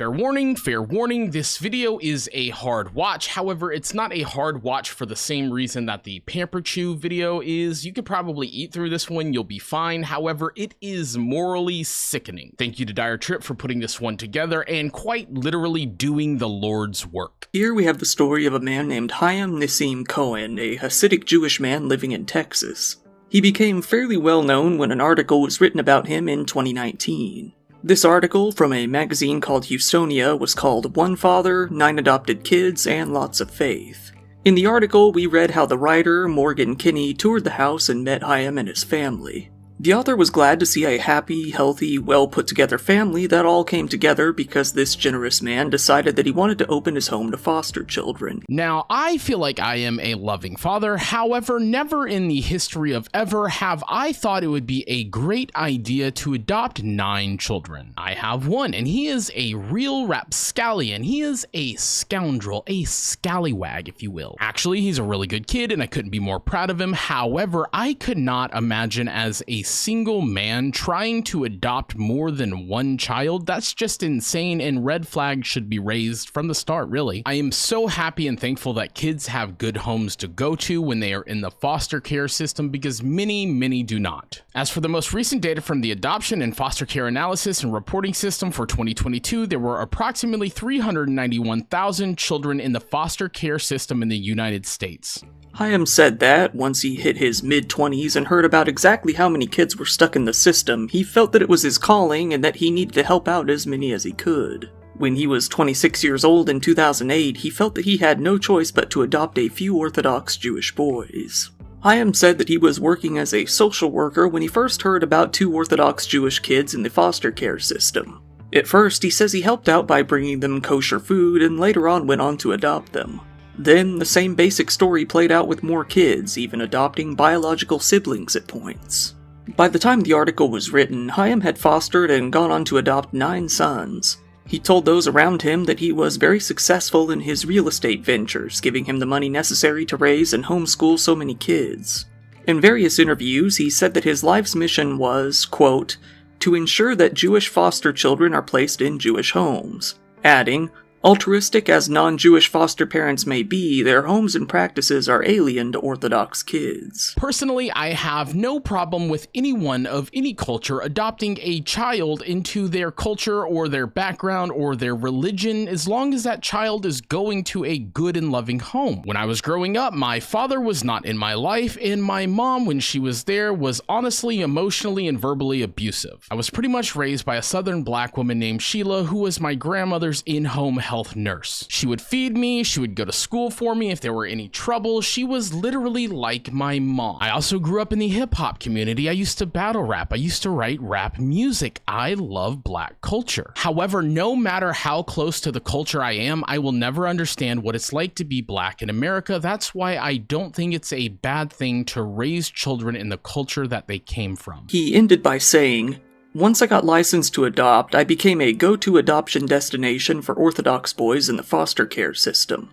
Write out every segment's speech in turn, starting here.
Fair warning, this video is a hard watch. However, it's not a hard watch for the same reason that the Pamper Chew video is. You could probably eat through this one, you'll be fine. However, it is morally sickening. Thank you to Dire Trip for putting this one together and quite literally doing the Lord's work. Here we have the story of a man named Chaim Nissim Cohen, a Hasidic Jewish man living in Texas. He became fairly well known when an article was written about him in 2019. This article, from a magazine called Houstonia, was called One Father, 9 Adopted Kids, and Lots of Faith. In the article, we read how the writer, Morgan Kinney, toured the house and met Chaim and his family. The author was glad to see a happy, healthy, well-put-together family that all came together because this generous man decided that he wanted to open his home to foster children. Now, I feel like I am a loving father. However, never in the history of ever have I thought it would be a great idea to adopt 9 children. I have one, and he is a real rapscallion. He is a scoundrel, a scallywag, if you will. Actually, he's a really good kid, and I couldn't be more proud of him. However, I could not imagine as a single man trying to adopt more than one child. That's just insane, and red flags should be raised from the start, really. I am so happy and thankful that kids have good homes to go to when they are in the foster care system, because many do not. As for the most recent data from the Adoption and Foster Care Analysis and Reporting System for 2022, there were approximately 391,000 children in the foster care system in the United States. Chaim said that, once he hit his mid-20s and heard about exactly how many kids were stuck in the system, he felt that it was his calling and that he needed to help out as many as he could. When he was 26 years old in 2008, he felt that he had no choice but to adopt a few Orthodox Jewish boys. Chaim said that he was working as a social worker when he first heard about 2 Orthodox Jewish kids in the foster care system. At first, he says he helped out by bringing them kosher food and later on went on to adopt them. Then, the same basic story played out with more kids, even adopting biological siblings at points. By the time the article was written, Chaim had fostered and gone on to adopt 9 sons. He told those around him that he was very successful in his real estate ventures, giving him the money necessary to raise and homeschool so many kids. In various interviews, he said that his life's mission was, quote, to ensure that Jewish foster children are placed in Jewish homes, adding, altruistic as non-Jewish foster parents may be, their homes and practices are alien to Orthodox kids. Personally, I have no problem with anyone of any culture adopting a child into their culture or their background or their religion, as long as that child is going to a good and loving home. When I was growing up, my father was not in my life, and my mom, when she was there, was honestly, emotionally, and verbally abusive. I was pretty much raised by a Southern black woman named Sheila, who was my grandmother's in-home health nurse. She would feed me, she would go to school for me if there were any trouble. She was literally like my mom. I also grew up in the hip-hop community. I used to battle rap. I used to write rap music. I love black culture. However, no matter how close to the culture I am, I will never understand what it's like to be black in America. That's why I don't think it's a bad thing to raise children in the culture that they came from. He ended by saying, once I got licensed to adopt, I became a go-to adoption destination for Orthodox boys in the foster care system.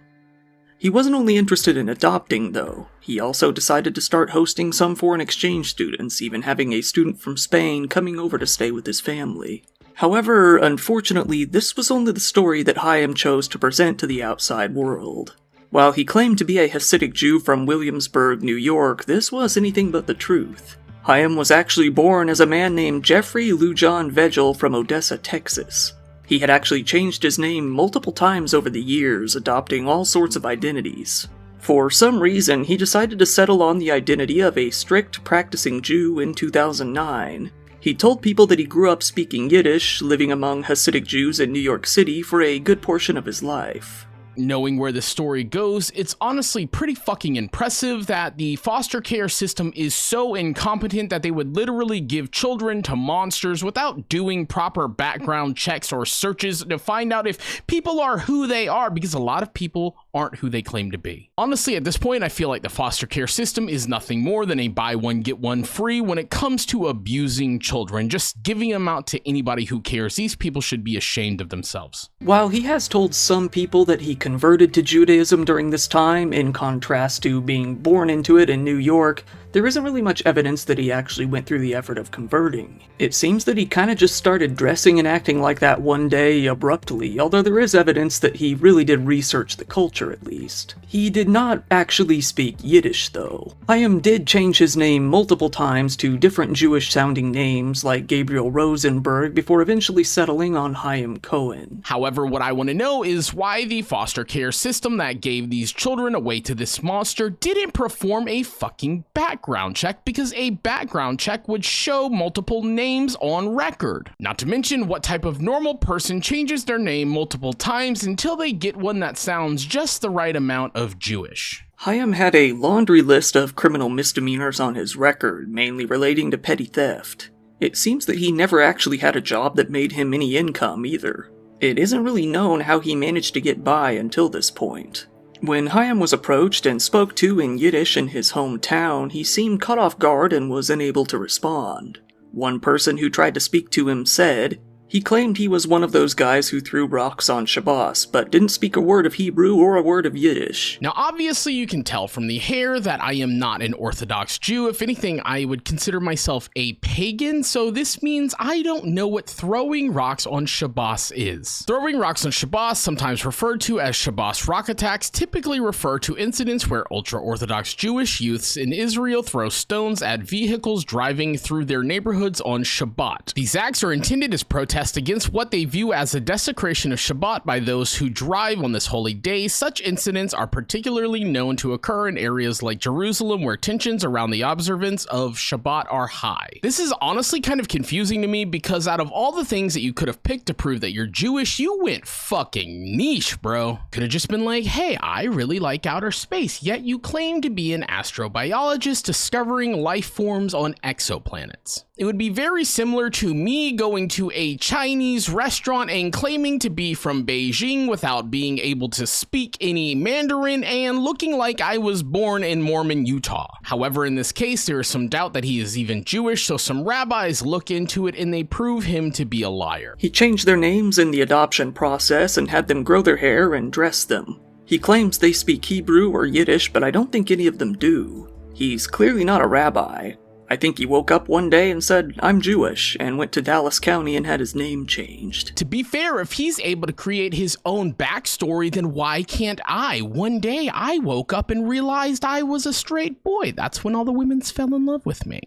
He wasn't only interested in adopting, though. He also decided to start hosting some foreign exchange students, even having a student from Spain coming over to stay with his family. However, unfortunately, this was only the story that Chaim chose to present to the outside world. While he claimed to be a Hasidic Jew from Williamsburg, New York, this was anything but the truth. Chaim was actually born as a man named Jeffrey Lujan Vegel from Odessa, Texas. He had actually changed his name multiple times over the years, adopting all sorts of identities. For some reason, he decided to settle on the identity of a strict practicing Jew in 2009. He told people that he grew up speaking Yiddish, living among Hasidic Jews in New York City for a good portion of his life. Knowing where the story goes, it's honestly pretty fucking impressive that the foster care system is so incompetent that they would literally give children to monsters without doing proper background checks or searches to find out if people are who they are, because a lot of people aren't who they claim to be. Honestly, at this point, I feel like the foster care system is nothing more than a buy one, get one free when it comes to abusing children, just giving them out to anybody who cares. These people should be ashamed of themselves. While he has told some people that he converted to Judaism during this time, in contrast to being born into it in New York, there isn't really much evidence that he actually went through the effort of converting. It seems that he kinda just started dressing and acting like that one day abruptly, although there is evidence that he really did research the culture at least. He did not actually speak Yiddish though. Chaim did change his name multiple times to different Jewish sounding names like Gabriel Rosenberg before eventually settling on Chaim Cohen. However, what I want to know is why the foster care system that gave these children away to this monster didn't perform a fucking background check, because a background check would show multiple names on record. Not to mention, what type of normal person changes their name multiple times until they get one that sounds just the right amount of Jewish? Chaim had a laundry list of criminal misdemeanors on his record, mainly relating to petty theft. It seems that he never actually had a job that made him any income either. It isn't really known how he managed to get by until this point. When Chaim was approached and spoke to in Yiddish in his hometown, he seemed caught off guard and was unable to respond. One person who tried to speak to him said, he claimed he was one of those guys who threw rocks on Shabbos, but didn't speak a word of Hebrew or a word of Yiddish. Now obviously you can tell from the hair that I am not an Orthodox Jew. If anything, I would consider myself a pagan, so this means I don't know what throwing rocks on Shabbos is. Throwing rocks on Shabbos, sometimes referred to as Shabbos rock attacks, typically refer to incidents where ultra-Orthodox Jewish youths in Israel throw stones at vehicles driving through their neighborhoods on Shabbat. These acts are intended as protests against what they view as a desecration of Shabbat by those who drive on this holy day. Such incidents are particularly known to occur in areas like Jerusalem, where tensions around the observance of Shabbat are high. This is honestly kind of confusing to me, because out of all the things that you could have picked to prove that you're Jewish, you went fucking niche, bro. Could have just been like, hey, I really like outer space, yet you claim to be an astrobiologist discovering life forms on exoplanets. It would be very similar to me going to a Chinese restaurant and claiming to be from Beijing without being able to speak any Mandarin and looking like I was born in Mormon, Utah. However, in this case, there is some doubt that he is even Jewish, so some rabbis look into it and they prove him to be a liar. He changed their names in the adoption process and had them grow their hair and dress them. He claims they speak Hebrew or Yiddish, but I don't think any of them do. He's clearly not a rabbi. I think he woke up one day and said, I'm Jewish, and went to Dallas County and had his name changed. To be fair, if he's able to create his own backstory, then why can't I? One day I woke up and realized I was a straight boy. That's when all the women fell in love with me.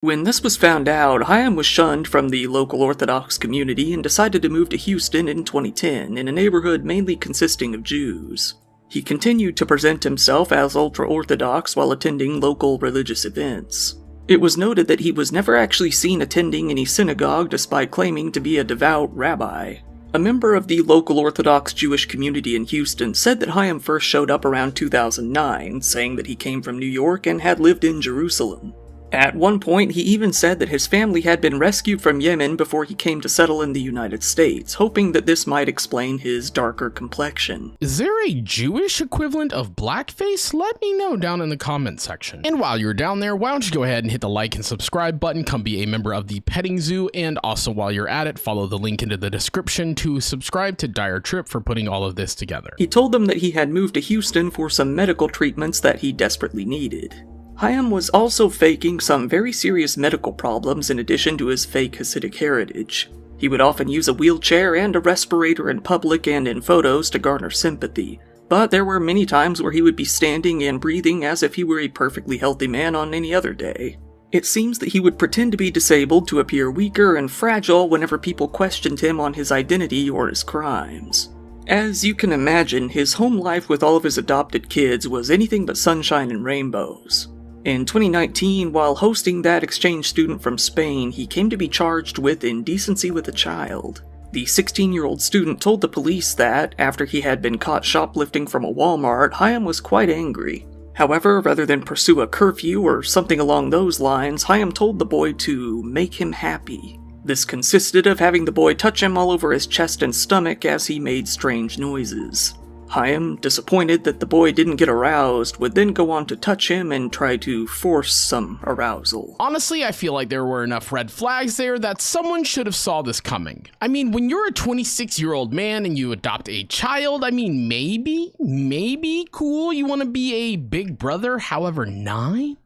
When this was found out, Chaim was shunned from the local Orthodox community and decided to move to Houston in 2010 in a neighborhood mainly consisting of Jews. He continued to present himself as ultra-Orthodox while attending local religious events. It was noted that he was never actually seen attending any synagogue despite claiming to be a devout rabbi. A member of the local Orthodox Jewish community in Houston said that Chaim first showed up around 2009, saying that he came from New York and had lived in Jerusalem. At one point, he even said that his family had been rescued from Yemen before he came to settle in the United States, hoping that this might explain his darker complexion. Is there a Jewish equivalent of blackface? Let me know down in the comment section. And while you're down there, why don't you go ahead and hit the like and subscribe button, come be a member of the Petting Zoo, and also while you're at it, follow the link into the description to subscribe to Dire Trip for putting all of this together. He told them that he had moved to Houston for some medical treatments that he desperately needed. Chaim was also faking some very serious medical problems in addition to his fake Hasidic heritage. He would often use a wheelchair and a respirator in public and in photos to garner sympathy, but there were many times where he would be standing and breathing as if he were a perfectly healthy man on any other day. It seems that he would pretend to be disabled to appear weaker and fragile whenever people questioned him on his identity or his crimes. As you can imagine, his home life with all of his adopted kids was anything but sunshine and rainbows. In 2019, while hosting that exchange student from Spain, he came to be charged with indecency with a child. The 16-year-old student told the police that, after he had been caught shoplifting from a Walmart, Chaim was quite angry. However, rather than pursue a curfew or something along those lines, Chaim told the boy to make him happy. This consisted of having the boy touch him all over his chest and stomach as he made strange noises. Chaim, disappointed that the boy didn't get aroused, would then go on to touch him and try to force some arousal. Honestly, I feel like there were enough red flags there that someone should have saw this coming. I mean, when you're a 26-year-old man and you adopt a child, I mean, maybe cool, you want to be a big brother, however, 9?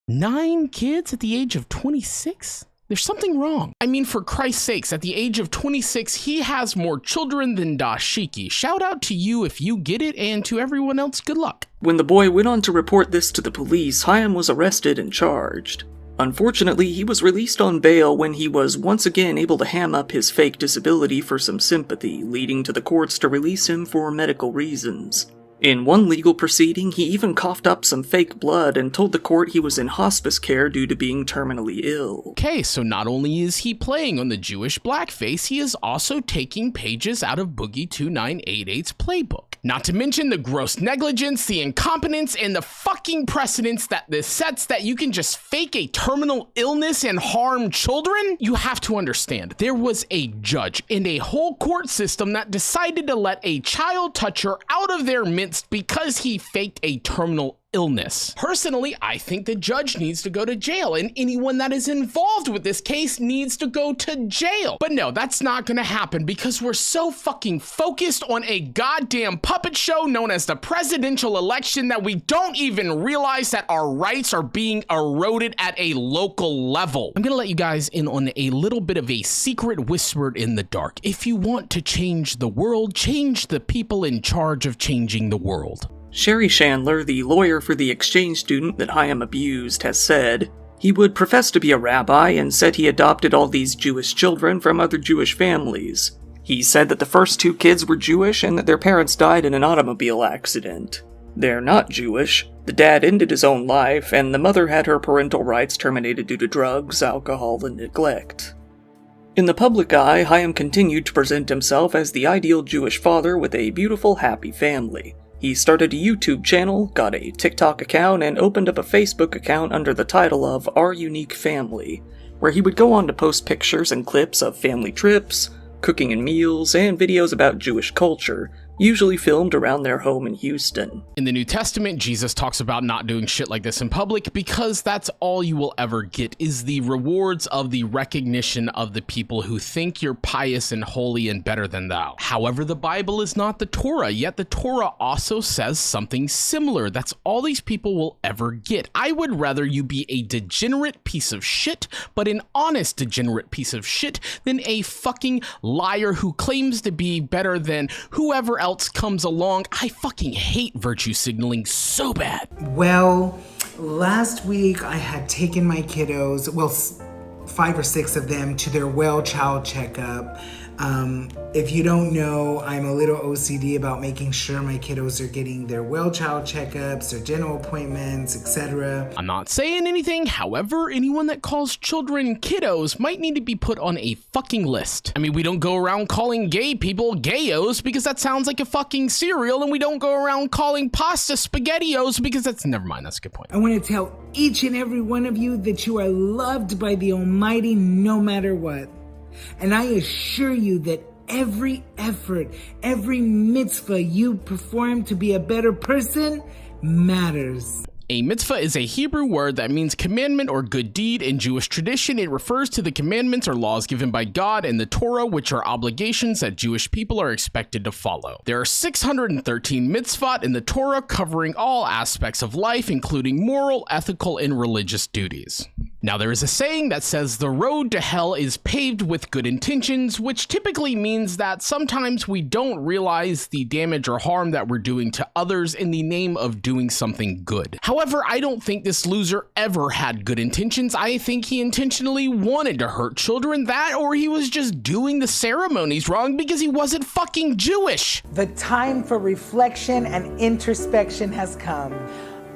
9 kids at the age of 26? There's something wrong. I mean, for Christ's sakes, at the age of 26, he has more children than Dashiki. Shout out to you if you get it, and to everyone else, good luck. When the boy went on to report this to the police, Hayam was arrested and charged. Unfortunately, he was released on bail when he was once again able to ham up his fake disability for some sympathy, leading to the courts to release him for medical reasons. In one legal proceeding, he even coughed up some fake blood and told the court he was in hospice care due to being terminally ill. Okay, so not only is he playing on the Jewish blackface, he is also taking pages out of Boogie 2988's playbook. Not to mention the gross negligence, the incompetence, and the fucking precedence that this sets that you can just fake a terminal illness and harm children? You have to understand, there was a judge and a whole court system that decided to let a child toucher out of their midst because he faked a terminal illness. Personally, I think the judge needs to go to jail, and anyone that is involved with this case needs to go to jail. But no, that's not gonna happen because we're so fucking focused on a goddamn puppet show known as the presidential election that we don't even realize that our rights are being eroded at a local level. I'm gonna let you guys in on a little bit of a secret whispered in the dark. If you want to change the world, change the people in charge of changing the world. Sherry Chandler, the lawyer for the exchange student that Hayam abused, has said he would profess to be a rabbi and said he adopted all these Jewish children from other Jewish families. He said that the first 2 kids were Jewish and that their parents died in an automobile accident. They're not Jewish. The dad ended his own life, and the mother had her parental rights terminated due to drugs, alcohol, and neglect. In the public eye, Hayam continued to present himself as the ideal Jewish father with a beautiful, happy family. He started a YouTube channel, got a TikTok account, and opened up a Facebook account under the title of Our Unique Family, where he would go on to post pictures and clips of family trips, cooking and meals, and videos about Jewish culture, usually filmed around their home in Houston. In the New Testament, Jesus talks about not doing shit like this in public because that's all you will ever get is the rewards of the recognition of the people who think you're pious and holy and better than thou. However, the Bible is not the Torah, yet the Torah also says something similar. That's all these people will ever get. I would rather you be a degenerate piece of shit, but an honest degenerate piece of shit, than a fucking liar who claims to be better than whoever else comes along. I fucking hate virtue signaling so bad. Well, last week I had taken my kiddos, 5 or 6 of them, to their well child checkup. If you don't know, I'm a little OCD about making sure my kiddos are getting their well child checkups, their dental appointments, etc. I'm not saying anything, however, anyone that calls children kiddos might need to be put on a fucking list. I mean, we don't go around calling gay people gayos because that sounds like a fucking cereal, and we don't go around calling pasta spaghettios because that's, never mind, that's a good point. I want to tell each and every one of you that you are loved by the Almighty no matter what. And I assure you that every effort, every mitzvah you perform to be a better person matters. A mitzvah is a Hebrew word that means commandment or good deed. In Jewish tradition, it refers to the commandments or laws given by God in the Torah, which are obligations that Jewish people are expected to follow. There are 613 mitzvot in the Torah covering all aspects of life, including moral, ethical, and religious duties. Now, there is a saying that says the road to hell is paved with good intentions, which typically means that sometimes we don't realize the damage or harm that we're doing to others in the name of doing something good. However, I don't think this loser ever had good intentions. I think he intentionally wanted to hurt children, that or he was just doing the ceremonies wrong because he wasn't fucking Jewish. The time for reflection and introspection has come.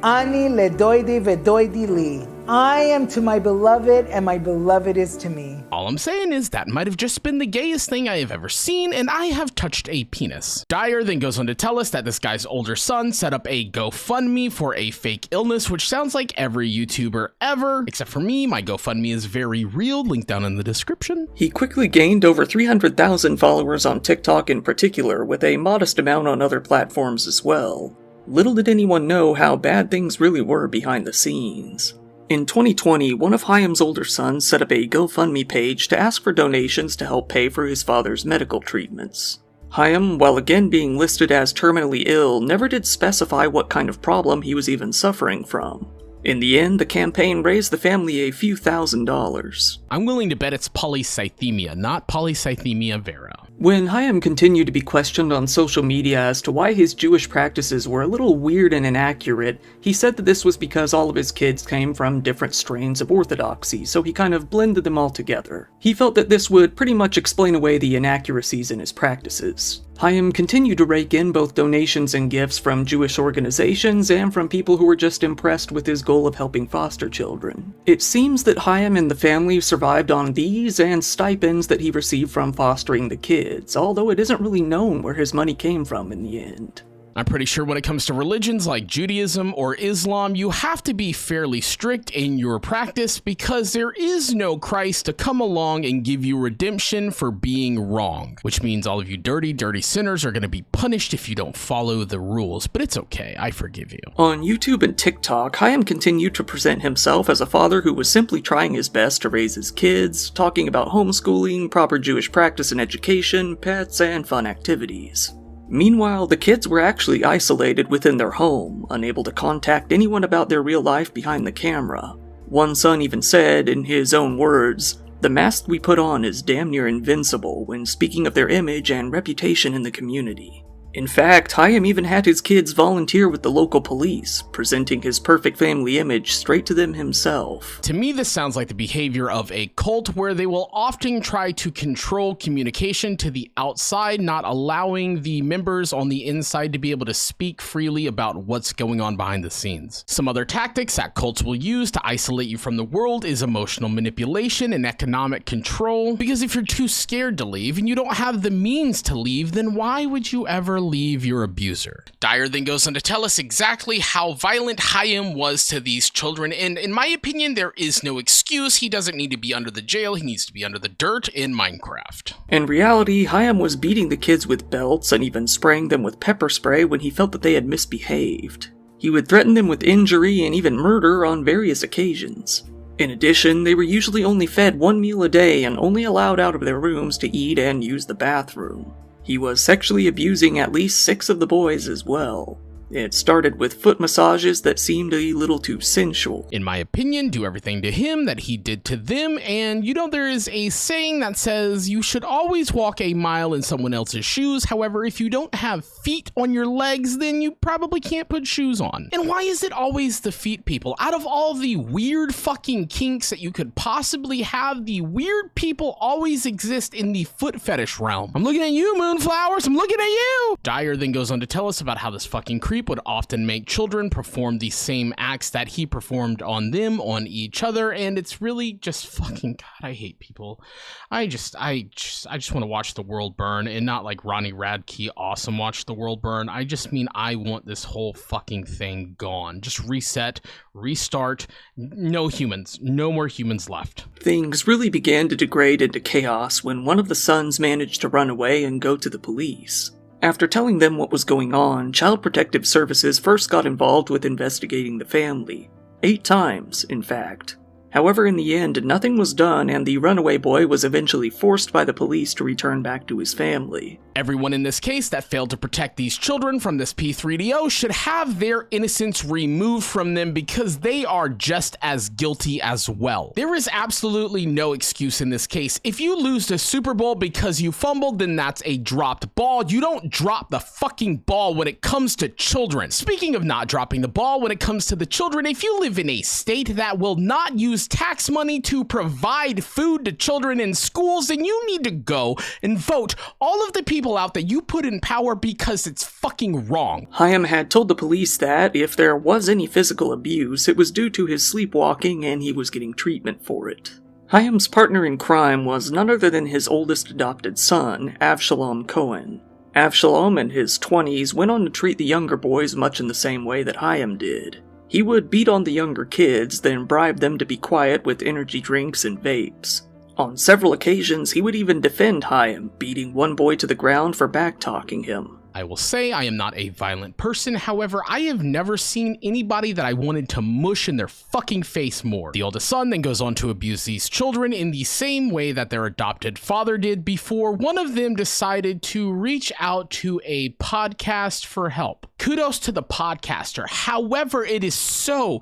Ani ledoidi vedoidi li. I am to my beloved, and my beloved is to me. All I'm saying is that might have just been the gayest thing I have ever seen, and I have touched a penis. Dyer then goes on to tell us that this guy's older son set up a GoFundMe for a fake illness, which sounds like every YouTuber ever, except for me. My GoFundMe is very real, link down in the description. He quickly gained over 300,000 followers on TikTok in particular, with a modest amount on other platforms as well. Little did anyone know how bad things really were behind the scenes. In 2020, one of Hayam's older sons set up a GoFundMe page to ask for donations to help pay for his father's medical treatments. Hayam, while again being listed as terminally ill, never did specify what kind of problem he was even suffering from. In the end, the campaign raised the family a few $1,000s. I'm willing to bet it's polycythemia, not polycythemia vera. When Chaim continued to be questioned on social media as to why his Jewish practices were a little weird and inaccurate, he said that this was because all of his kids came from different strains of Orthodoxy, so he kind of blended them all together. He felt that this would pretty much explain away the inaccuracies in his practices. Chaim continued to rake in both donations and gifts from Jewish organizations and from people who were just impressed with his goal of helping foster children. It seems that Chaim and the family survived on these and stipends that he received from fostering the kids, although it isn't really known where his money came from in the end. I'm pretty sure when it comes to religions like Judaism or Islam, you have to be fairly strict in your practice because there is no Christ to come along and give you redemption for being wrong, which means all of you dirty sinners are going to be punished if you don't follow the rules, but it's okay, I forgive you. On YouTube and TikTok, Chaim continued to present himself as a father who was simply trying his best to raise his kids, talking about homeschooling, proper Jewish practice and education, pets, and fun activities. Meanwhile, the kids were actually isolated within their home, unable to contact anyone about their real life behind the camera. One son even said, in his own words, "The mask we put on is damn near invincible," when speaking of their image and reputation in the community. In fact, Chaim even had his kids volunteer with the local police, presenting his perfect family image straight to them himself. To me, this sounds like the behavior of a cult where they will often try to control communication to the outside, not allowing the members on the inside to be able to speak freely about what's going on behind the scenes. Some other tactics that cults will use to isolate you from the world is emotional manipulation and economic control, because if you're too scared to leave and you don't have the means to leave, then why would you ever leave your abuser? Dyer then goes on to tell us exactly how violent Chaim was to these children, and in my opinion, there is no excuse. He doesn't need to be under the jail, he needs to be under the dirt in Minecraft. In reality, Chaim was beating the kids with belts and even spraying them with pepper spray when he felt that they had misbehaved. He would threaten them with injury and even murder on various occasions. In addition, they were usually only fed one meal a day and only allowed out of their rooms to eat and use the bathroom. He was sexually abusing at least 6 of the boys as well. It started with foot massages that seemed a little too sensual. In my opinion, do everything to him that he did to them, and you know there is a saying that says you should always walk a mile in someone else's shoes. However, if you don't have feet on your legs, then you probably can't put shoes on. And why is it always the feet people? Out of all the weird fucking kinks that you could possibly have, the weird people always exist in the foot fetish realm. I'm looking at you, Moonflowers, I'm looking at you! Dyer then goes on to tell us about how this fucking creep would often make children perform the same acts that he performed on them, on each other, and it's really just fucking, God, I hate people. I just want to watch the world burn, and not like Ronnie Radke awesome watch the world burn. I just mean I want this whole fucking thing gone. Just reset, restart, no humans, no more humans left. Things really began to degrade into chaos when one of the sons managed to run away and go to the police. After telling them what was going on, Child Protective Services first got involved with investigating the family. 8 times, in fact. However, in the end, nothing was done, and the runaway boy was eventually forced by the police to return back to his family. Everyone in this case that failed to protect these children from this P3DO should have their innocence removed from them because they are just as guilty as well. There is absolutely no excuse in this case. If you lose the Super Bowl because you fumbled, then that's a dropped ball. You don't drop the fucking ball when it comes to children. Speaking of not dropping the ball when it comes to the children, if you live in a state that will not use tax money to provide food to children in schools, then you need to go and vote all of the people out that you put in power because it's fucking wrong. Chaim had told the police that if there was any physical abuse, it was due to his sleepwalking and he was getting treatment for it. Chaim's partner in crime was none other than his oldest adopted son, Avshalom Cohen. Avshalom, in his 20s, went on to treat the younger boys much in the same way that Chaim did. He would beat on the younger kids, then bribe them to be quiet with energy drinks and vapes. On several occasions, he would even defend Chaim, beating one boy to the ground for backtalking him. I will say I am not a violent person, however, I have never seen anybody that I wanted to mush in their fucking face more. The oldest son then goes on to abuse these children in the same way that their adopted father did before one of them decided to reach out to a podcast for help. Kudos to the podcaster. However, it is so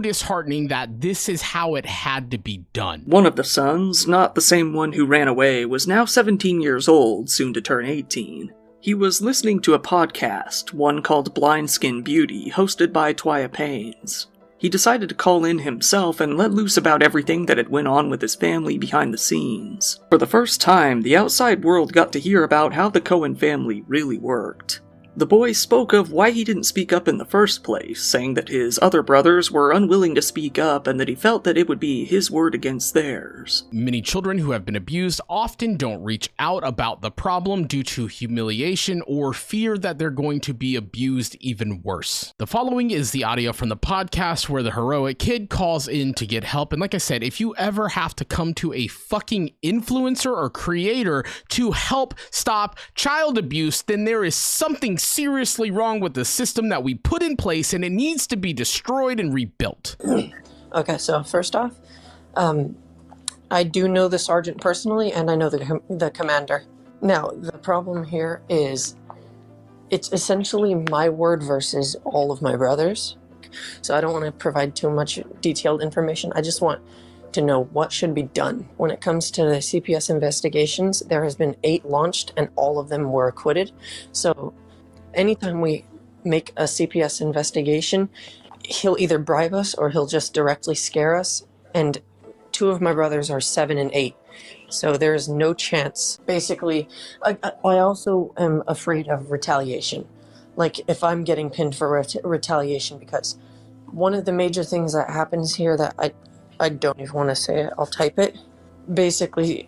disheartening that this is how it had to be done. One of the sons, not the same one who ran away, was now 17 years old, soon to turn 18. He was listening to a podcast, one called Blind Skin Beauty, hosted by Twya Paines. He decided to call in himself and let loose about everything that had went on with his family behind the scenes. For the first time, the outside world got to hear about how the Cohen family really worked. The boy spoke of why he didn't speak up in the first place, saying that his other brothers were unwilling to speak up and that he felt that it would be his word against theirs. Many children who have been abused often don't reach out about the problem due to humiliation or fear that they're going to be abused even worse. The following is the audio from the podcast where the heroic kid calls in to get help. And like I said, if you ever have to come to a fucking influencer or creator to help stop child abuse, then there is something seriously wrong with the system that we put in place, and it needs to be destroyed and rebuilt. Okay, so first off, I do know the sergeant personally, and I know the commander. Now, the problem here is it's essentially my word versus all of my brothers. So I don't want to provide too much detailed information. I just want to know what should be done. When it comes to the CPS investigations, there has been 8 launched, and all of them were acquitted. So anytime we make a CPS investigation, he'll either bribe us or he'll just directly scare us. And 2 of my brothers are 7 and 8. So there is no chance. Basically, I also am afraid of retaliation. Like if I'm getting pinned for retaliation, because one of the major things that happens here that I don't even want to say it, I'll type it. Basically,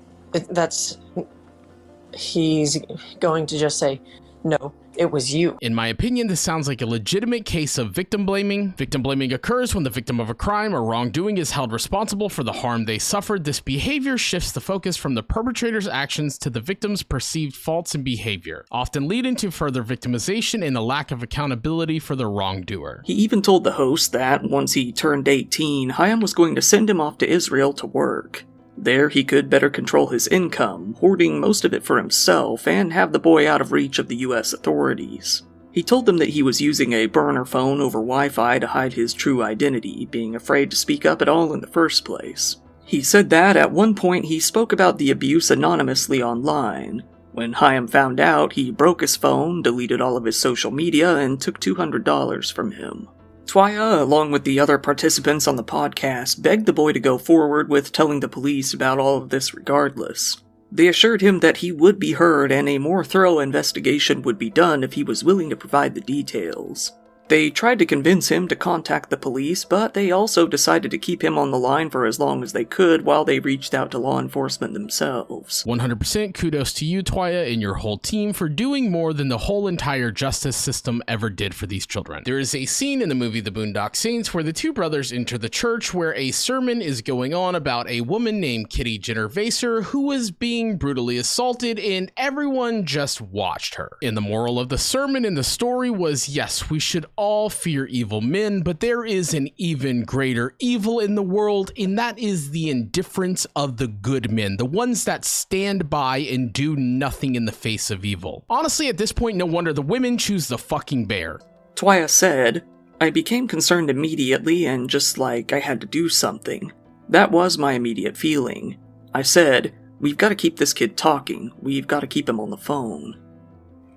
he's going to just say, no, it was you. In my opinion, this sounds like a legitimate case of victim blaming. Victim blaming occurs when the victim of a crime or wrongdoing is held responsible for the harm they suffered. This behavior shifts the focus from the perpetrator's actions to the victim's perceived faults and behavior, often leading to further victimization and a lack of accountability for the wrongdoer. He even told the host that, once he turned 18, Chaim was going to send him off to Israel to work. There he could better control his income, hoarding most of it for himself, and have the boy out of reach of the US authorities. He told them that he was using a burner phone over Wi-Fi to hide his true identity, being afraid to speak up at all in the first place. He said that at one point he spoke about the abuse anonymously online. When Chaim found out, he broke his phone, deleted all of his social media, and took $200 from him. Twya, along with the other participants on the podcast, begged the boy to go forward with telling the police about all of this regardless. They assured him that he would be heard and a more thorough investigation would be done if he was willing to provide the details. They tried to convince him to contact the police, but they also decided to keep him on the line for as long as they could while they reached out to law enforcement themselves. 100% kudos to you, Twya, and your whole team for doing more than the whole entire justice system ever did for these children. There is a scene in the movie The Boondock Saints where the 2 brothers enter the church where a sermon is going on about a woman named Kitty Jenner Vaser who was being brutally assaulted, and everyone just watched her. And the moral of the sermon and the story was, yes, we should all fear evil men, but there is an even greater evil in the world, and that is the indifference of the good men, the ones that stand by and do nothing in the face of evil. Honestly, at this point, no wonder the women choose the fucking bear. Twya said, I became concerned immediately and just like I had to do something. That was my immediate feeling. I said, we've got to keep this kid talking, we've got to keep him on the phone.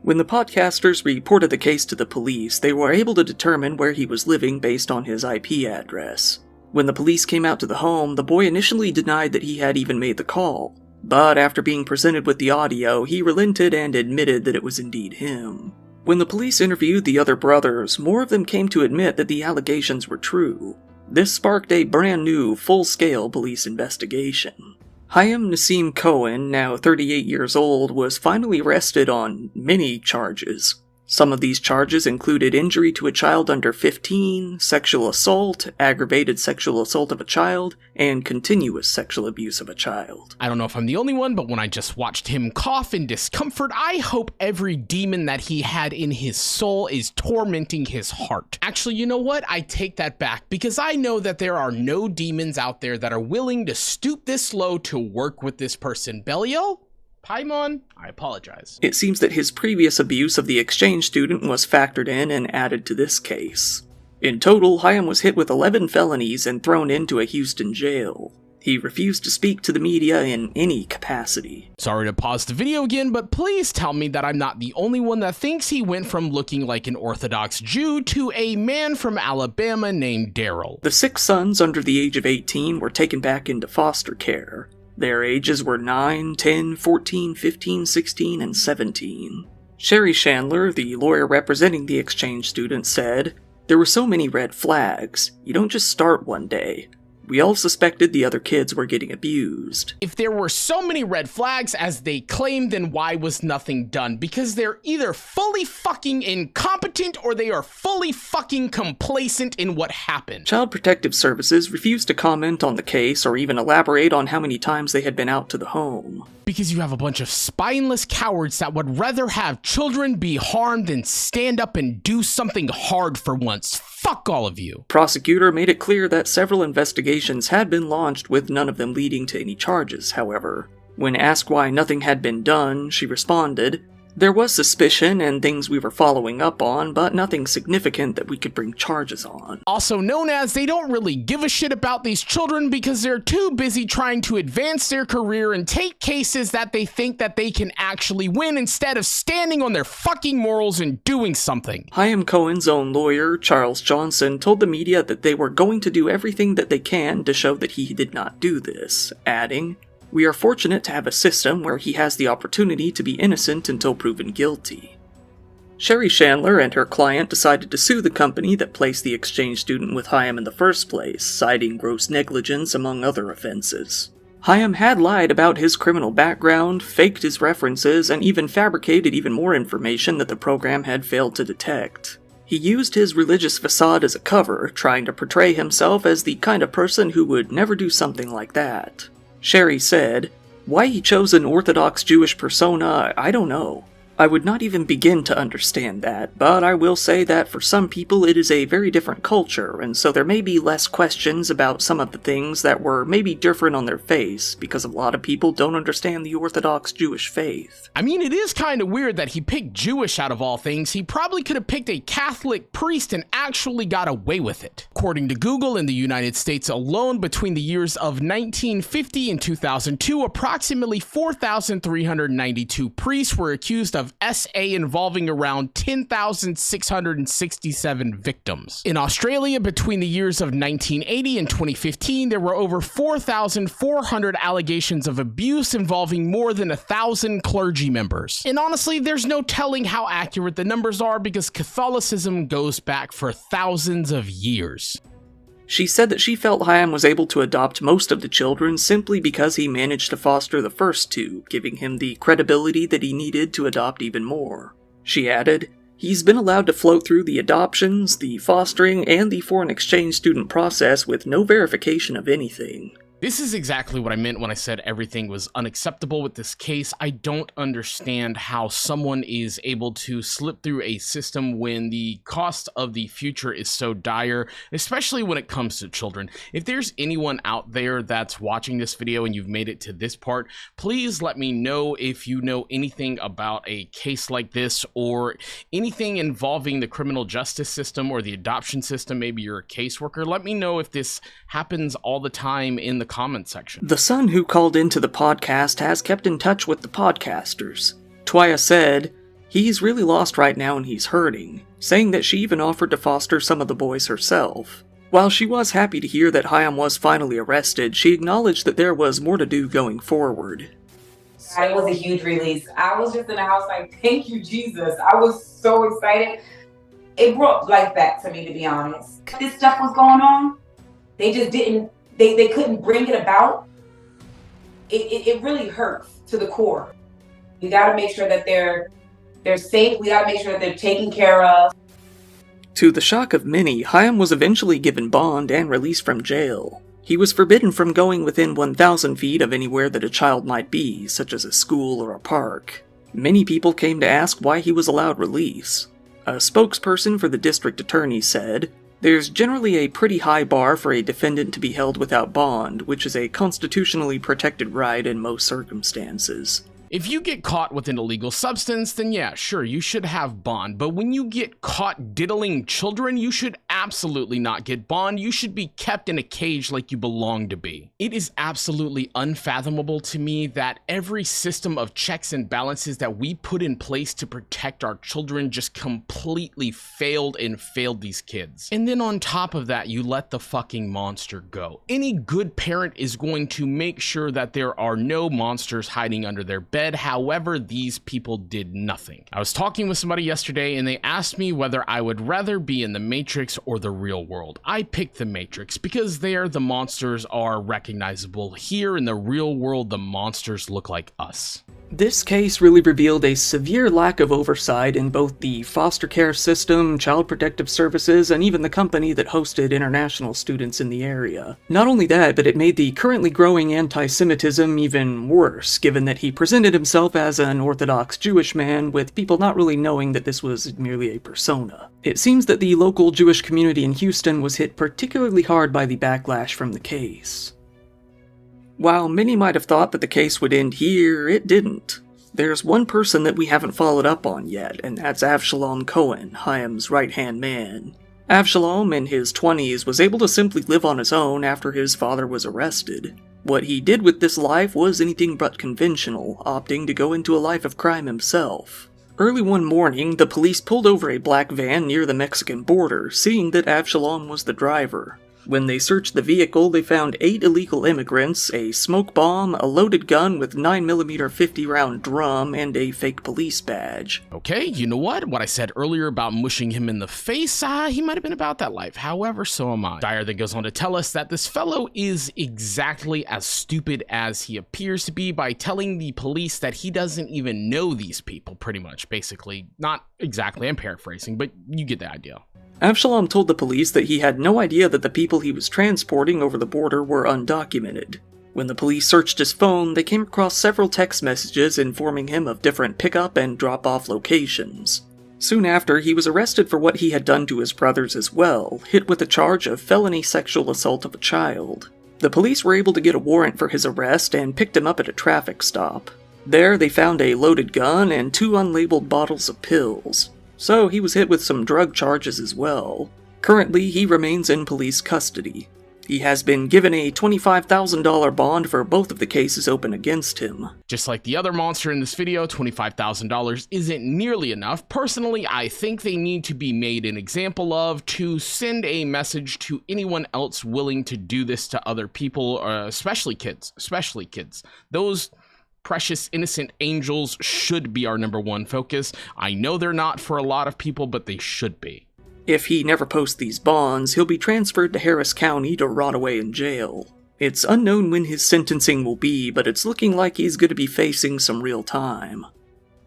When the podcasters reported the case to the police, they were able to determine where he was living based on his IP address. When the police came out to the home, the boy initially denied that he had even made the call, but after being presented with the audio, he relented and admitted that it was indeed him. When the police interviewed the other brothers, more of them came to admit that the allegations were true. This sparked a brand new, full-scale police investigation. Chaim Nassim Cohen, now 38 years old, was finally arrested on many charges. Some of these charges included injury to a child under 15, sexual assault, aggravated sexual assault of a child, and continuous sexual abuse of a child. I don't know if I'm the only one, but when I just watched him cough in discomfort, I hope every demon that he had in his soul is tormenting his heart. Actually, you know what? I take that back, because I know that there are no demons out there that are willing to stoop this low to work with this person. Belial? Paimon, I apologize. It seems that his previous abuse of the exchange student was factored in and added to this case. In total, Hayam was hit with 11 felonies and thrown into a Houston jail. He refused to speak to the media in any capacity. Sorry to pause the video again, but please tell me that I'm not the only one that thinks he went from looking like an Orthodox Jew to a man from Alabama named Daryl. The 6 sons under the age of 18 were taken back into foster care. Their ages were 9, 10, 14, 15, 16, and 17. Sherry Chandler, the lawyer representing the exchange student, said, "There were so many red flags. You don't just start one day. We all suspected the other kids were getting abused." If there were so many red flags as they claimed, then why was nothing done? Because they're either fully fucking incompetent or they are fully fucking complacent in what happened. Child Protective Services refused to comment on the case or even elaborate on how many times they had been out to the home. Because you have a bunch of spineless cowards that would rather have children be harmed than stand up and do something hard for once. Fuck all of you. Prosecutor made it clear that several investigations had been launched with none of them leading to any charges, however. When asked why nothing had been done, she responded, "There was suspicion and things we were following up on, but nothing significant that we could bring charges on." Also known as they don't really give a shit about these children because they're too busy trying to advance their career and take cases that they think that they can actually win instead of standing on their fucking morals and doing something. Hayam Cohen's own lawyer, Charles Johnson, told the media that they were going to do everything that they can to show that he did not do this, adding, "We are fortunate to have a system where he has the opportunity to be innocent until proven guilty." Sherry Chandler and her client decided to sue the company that placed the exchange student with Hayam in the first place, citing gross negligence among other offenses. Hayam had lied about his criminal background, faked his references, and even fabricated even more information that the program had failed to detect. He used his religious facade as a cover, trying to portray himself as the kind of person who would never do something like that. Sherry said, "Why he chose an Orthodox Jewish persona, I don't know. I would not even begin to understand that, but I will say that for some people it is a very different culture, and so there may be less questions about some of the things that were maybe different on their face, because a lot of people don't understand the Orthodox Jewish faith." I mean, it is kind of weird that he picked Jewish out of all things. He probably could have picked a Catholic priest and actually got away with it. According to Google, in the United States alone, between the years of 1950 and 2002, approximately 4,392 priests were accused of SA involving around 10,667 victims. In Australia, between the years of 1980 and 2015, there were over 4,400 allegations of abuse involving more than 1,000 clergy members. And honestly, there's no telling how accurate the numbers are because Catholicism goes back for thousands of years. She said that she felt Hayam was able to adopt most of the children simply because he managed to foster the first 2, giving him the credibility that he needed to adopt even more. She added, "He's been allowed to float through the adoptions, the fostering, and the foreign exchange student process with no verification of anything." This is exactly what I meant when I said everything was unacceptable with this case. I don't understand how someone is able to slip through a system when the cost of the future is so dire, especially when it comes to children. If there's anyone out there that's watching this video and you've made it to this part, please let me know if you know anything about a case like this or anything involving the criminal justice system or the adoption system. Maybe you're a caseworker. Let me know if this happens all the time in the comment section. The son who called into the podcast has kept in touch with the podcasters. Twaya said, "He's really lost right now and he's hurting," saying that she even offered to foster some of the boys herself. While she was happy to hear that Hayam was finally arrested, she acknowledged that there was more to do going forward. It was a huge release. I was just in the house like, thank you, Jesus. I was so excited. It brought life back to me, to be honest. This stuff was going on. They just didn't, they couldn't bring it about. It really hurts to the core. You got to make sure that they're they're safe. We gotta make sure that they're taken care of. To the shock of many, Chaim was eventually given bond and released from jail. He was forbidden from going within 1,000 feet of anywhere that a child might be, such as a school or a park. Many people came to ask why he was allowed release. A spokesperson for the district attorney said, "There's generally a pretty high bar for a defendant to be held without bond, which is a constitutionally protected right in most circumstances." If you get caught with an illegal substance, then yeah, sure, you should have bond. But when you get caught diddling children, you should absolutely not get bond. You should be kept in a cage like you belong to be. It is absolutely unfathomable to me that every system of checks and balances that we put in place to protect our children just completely failed these kids. And then on top of that, you let the fucking monster go. Any good parent is going to make sure that there are no monsters hiding under their bed. However, these people did nothing. I was talking with somebody yesterday and they asked me whether I would rather be in the Matrix or the real world. I picked the Matrix because there the monsters are recognizable. Here in the real world, the monsters look like us. This case really revealed a severe lack of oversight in both the foster care system, Child Protective Services, and even the company that hosted international students in the area. Not only that, but it made the currently growing anti-Semitism even worse, given that he presented himself as an Orthodox Jewish man, with people not really knowing that this was merely a persona. It seems that the local Jewish community in Houston was hit particularly hard by the backlash from the case. While many might have thought that the case would end here, it didn't. There's one person that we haven't followed up on yet, and that's Avshalom Cohen, Chaim's right-hand man. Avshalom, in his 20s, was able to simply live on his own after his father was arrested. What he did with this life was anything but conventional, opting to go into a life of crime himself. Early one morning, the police pulled over a black van near the Mexican border, seeing that Avshalom was the driver. When they searched the vehicle, they found 8 illegal immigrants, a smoke bomb, a loaded gun with 9mm 50-round drum, and a fake police badge. Okay, you know what? What I said earlier about mushing him in the face, he might have been about that life. However, so am I. Dyer then goes on to tell us that this fellow is exactly as stupid as he appears to be by telling the police that he doesn't even know these people, pretty much, basically. Not exactly, I'm paraphrasing, but you get the idea. Avshalom told the police that he had no idea that the people he was transporting over the border were undocumented. When the police searched his phone, they came across several text messages informing him of different pickup and drop-off locations. Soon after, he was arrested for what he had done to his brothers as well, hit with a charge of felony sexual assault of a child. The police were able to get a warrant for his arrest and picked him up at a traffic stop. There, they found a loaded gun and 2 unlabeled bottles of pills. So he was hit with some drug charges as well. Currently, he remains in police custody. He has been given a $25,000 bond for both of the cases open against him. Just like the other monster in this video, $25,000 isn't nearly enough. Personally, I think they need to be made an example of to send a message to anyone else willing to do this to other people, especially kids. Those precious, innocent angels should be our #1 focus. I know they're not for a lot of people, but they should be. If he never posts these bonds, he'll be transferred to Harris County to rot away in jail. It's unknown when his sentencing will be, but it's looking like he's going to be facing some real time.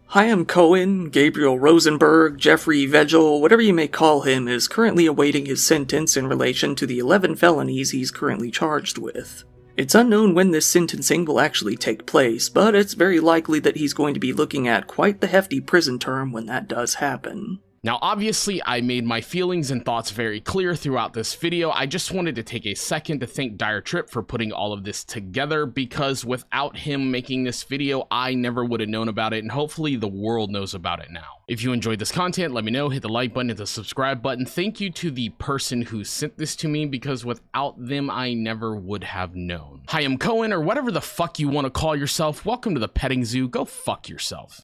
Chaim Cohen, Gabriel Rosenberg, Jeffrey Vegel, whatever you may call him, is currently awaiting his sentence in relation to the 11 felonies he's currently charged with. It's unknown when this sentencing will actually take place, but it's very likely that he's going to be looking at quite the hefty prison term when that does happen. Now, obviously, I made my feelings and thoughts very clear throughout this video. I just wanted to take a second to thank Dyer Trip for putting all of this together, because without him making this video, I never would have known about it, and hopefully the world knows about it now. If you enjoyed this content, let me know, hit the like button, hit the subscribe button. Thank you to the person who sent this to me, because without them, I never would have known. Chaim Cohen, or whatever the fuck you want to call yourself, welcome to the petting zoo. Go fuck yourself.